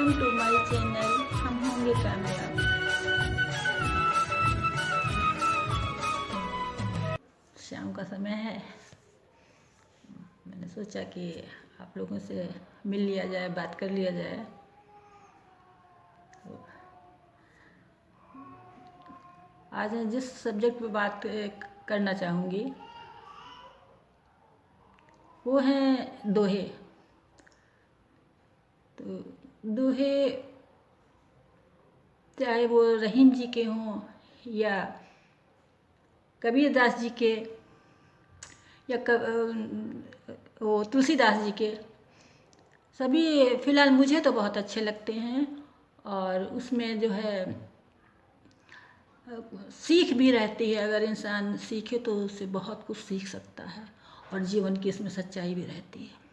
Welcome to my channel. हम होंगे कामयाब। शाम का समय है, मैंने सोचा कि आप लोगों से मिल लिया जाए, बात कर लिया जाए। तो आज मैं जिस सब्जेक्ट पे बात करना चाहूँगी वो हैं दोहे। तो दोहे चाहे वो रहीम जी के हों या कबीरदास जी के या वो तुलसीदास जी के, सभी फ़िलहाल मुझे तो बहुत अच्छे लगते हैं। और उसमें जो है सीख भी रहती है। अगर इंसान सीखे तो उससे बहुत कुछ सीख सकता है और जीवन की इसमें सच्चाई भी रहती है।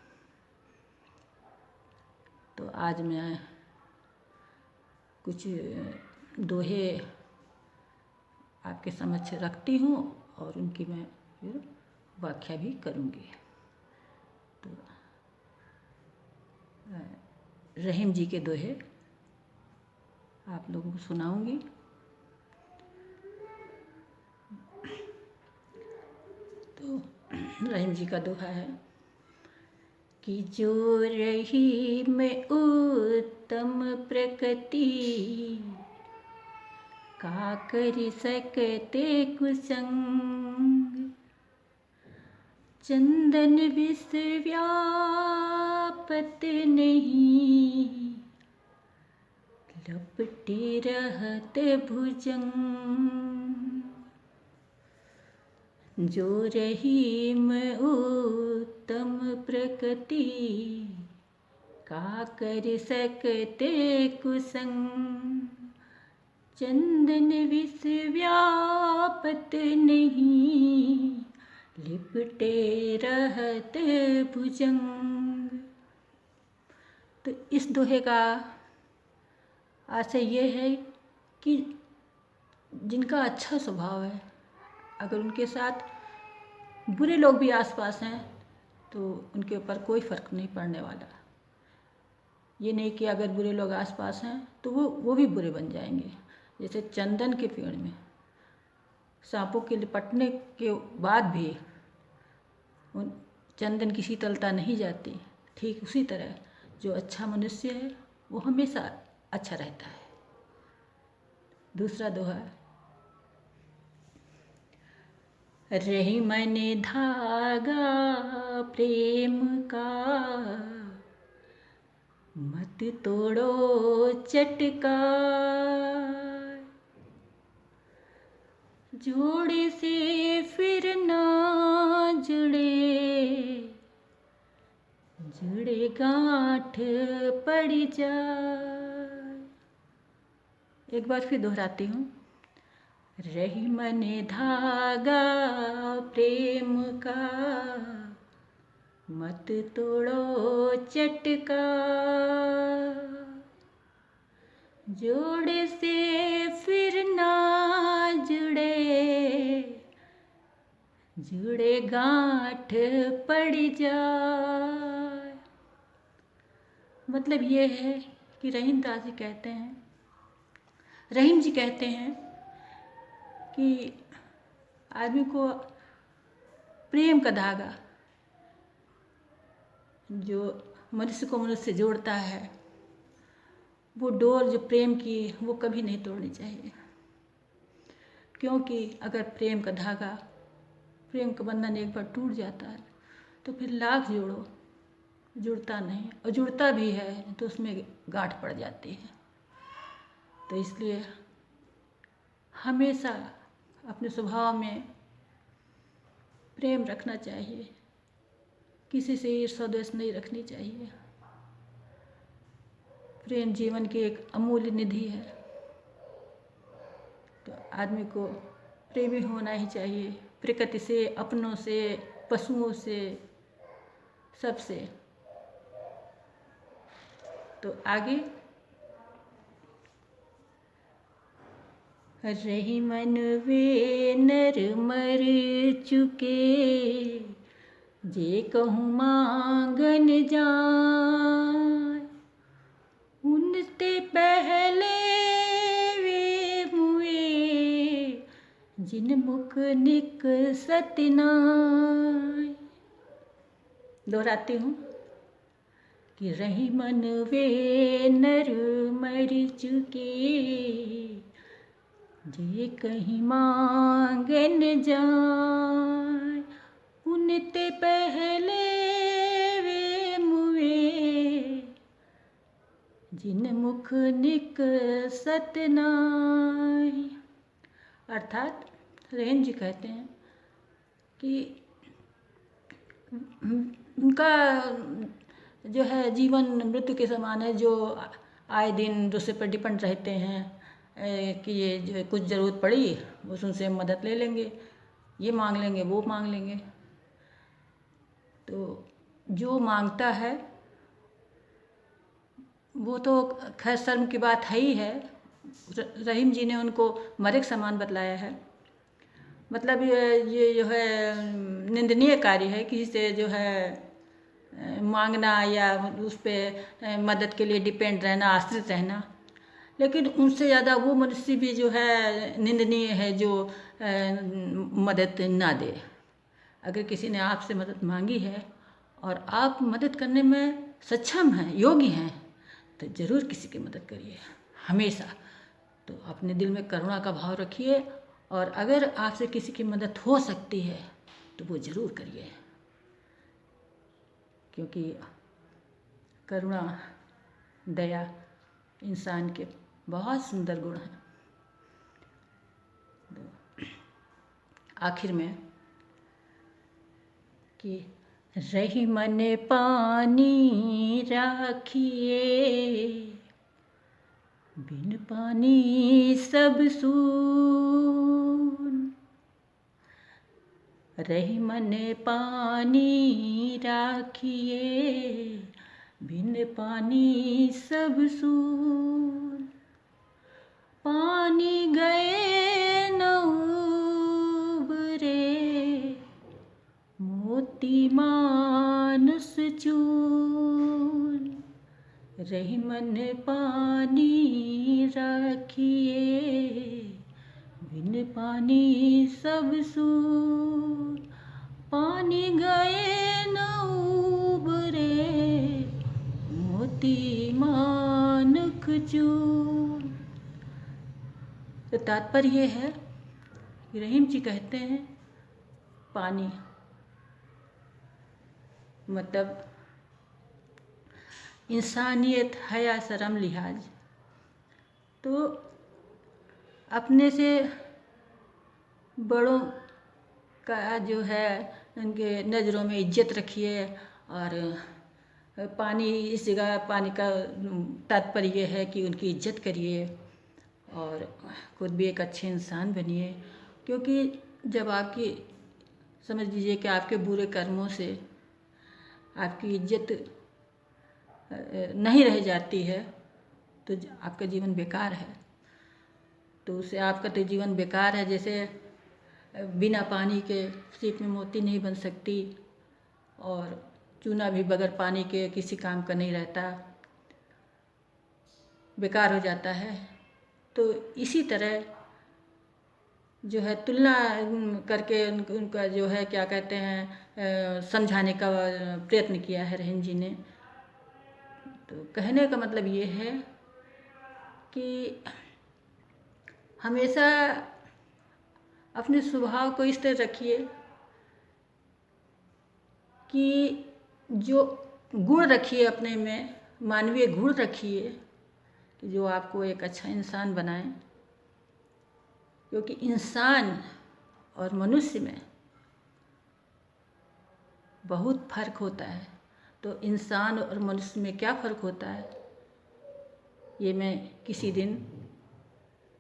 तो आज मैं कुछ दोहे आपके समक्ष रखती हूँ और उनकी मैं फिर व्याख्या भी करूँगी। तो रहीम जी के दोहे आप लोगों को सुनाऊँगी। तो रहीम जी का दोहा है कि जो रहीम उत्तम प्रकृति, का कर सकते कुसंग, चंदन विष व्यापत नहीं, लपटे रहत भुजंग। जो रहीम उत्तम प्रकृति, का कर सकते कुसंग, चंदन विष व्यापत नहीं, लिपटे रहत भुजंग। तो इस दोहे का आशय ये है कि जिनका अच्छा स्वभाव है, अगर उनके साथ बुरे लोग भी आसपास हैं तो उनके ऊपर कोई फ़र्क नहीं पड़ने वाला। ये नहीं कि अगर बुरे लोग आसपास हैं तो वो भी बुरे बन जाएंगे। जैसे चंदन के पेड़ में सांपों के लिपटने के बाद भी उन चंदन की शीतलता नहीं जाती, ठीक उसी तरह जो अच्छा मनुष्य है वो हमेशा अच्छा रहता है। दूसरा दोहा, रहीम ने धागा प्रेम का, मत तोड़ो चटका, जोड़े से फिर ना जुड़े, जुड़े गांठ पड़ जाए। एक बार फिर दोहराती हूँ। रहीम ने धागा प्रेम का, मत तोड़ो चटका, जोड़े से फिर ना जुड़े, जुड़े गांठ पड़ जाए। मतलब ये है कि रहीम दास जी कहते हैं, रहीम जी कहते हैं कि आदमी को प्रेम का धागा जो मनुष्य को मनुष्य से जोड़ता है, वो डोर जो प्रेम की, वो कभी नहीं तोड़नी चाहिए। क्योंकि अगर प्रेम का धागा, प्रेम का बंधन एक बार टूट जाता है तो फिर लाख जोड़ो, जुड़ता नहीं, और जुड़ता भी है तो उसमें गांठ पड़ जाती है। तो इसलिए हमेशा अपने स्वभाव में प्रेम रखना चाहिए, किसी से ईर्ष्या द्वेष नहीं रखनी चाहिए। प्रेम जीवन की एक अमूल्य निधि है। तो आदमी को प्रेमी होना ही चाहिए, प्रकृति से, अपनों से, पशुओं से, सबसे। तो आगे, रहीमन वे नर मर चुके, जे कहूँ मांगन जाए, उन उनते पहले वे मुए जिन मुख निकसत नाय। दोहराती हूँ कि रही मन वे नर मर चुके जे कहीं मांगे न जाय। उनते पहले वे मुए जिन मुख निकसत नाय। अर्थात रेन जी कहते हैं कि उनका जो है जीवन मृत्यु के समान है, जो आए दिन दूसरे पर डिपेंड रहते हैं कि ये जो कुछ ज़रूरत पड़ी बस उनसे मदद ले लेंगे, ये मांग लेंगे वो मांग लेंगे। तो जो मांगता है वो तो खैर शर्म की बात है ही है। रहीम जी ने उनको मरे के समान बतलाया है। मतलब ये जो है निंदनीय कार्य है किसी से जो है मांगना या उस पर मदद के लिए डिपेंड रहना, आश्रित रहना। लेकिन उनसे ज़्यादा वो मनुष्य भी जो है निंदनीय है जो मदद ना दे। अगर किसी ने आपसे मदद मांगी है और आप मदद करने में सक्षम हैं, योग्य हैं, तो ज़रूर किसी की मदद करिए हमेशा। तो अपने दिल में करुणा का भाव रखिए और अगर आपसे किसी की मदद हो सकती है तो वो ज़रूर करिए, क्योंकि करुणा, दया इंसान के बहुत सुंदर गुण हैं। आखिर में कि रही मन पानी राखिए बिन पानी सब सून। रही मन पानी राखिए बिन पानी सब सून। पानी गए न उबरे मोती मानुष चून। रही मन पानी राखिए बिन पानी सब सून। पानी गए न उबरे मोती मानुख चून। तो तात्पर्य ये है कि रहीम जी कहते हैं पानी मतलब इंसानियत, हया, शर्म, लिहाज। तो अपने से बड़ों का जो है उनके नज़रों में इज्जत रखिए। और पानी इस जगह पानी का तात्पर्य ये है कि उनकी इज्जत करिए और खुद भी एक अच्छे इंसान बनिए। क्योंकि जब आपकी समझ लीजिए कि आपके बुरे कर्मों से आपकी इज्जत नहीं रह जाती है तो आपका जीवन बेकार है। तो उससे आपका तो जीवन बेकार है। जैसे बिना पानी के सीप में मोती नहीं बन सकती और चूना भी बगैर पानी के किसी काम का नहीं रहता, बेकार हो जाता है। तो इसी तरह जो है तुलना करके उनका जो है क्या कहते हैं समझाने का प्रयत्न किया है रहीम जी ने। तो कहने का मतलब ये है कि हमेशा अपने स्वभाव को इस तरह रखिए कि जो गुण रखिए अपने में, मानवीय गुण रखिए कि जो आपको एक अच्छा इंसान बनाए। क्योंकि इंसान और मनुष्य में बहुत फ़र्क होता है। तो इंसान और मनुष्य में क्या फ़र्क होता है ये मैं किसी दिन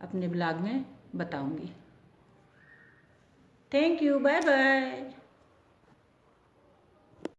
अपने ब्लॉग में बताऊंगी। Thank you, bye bye.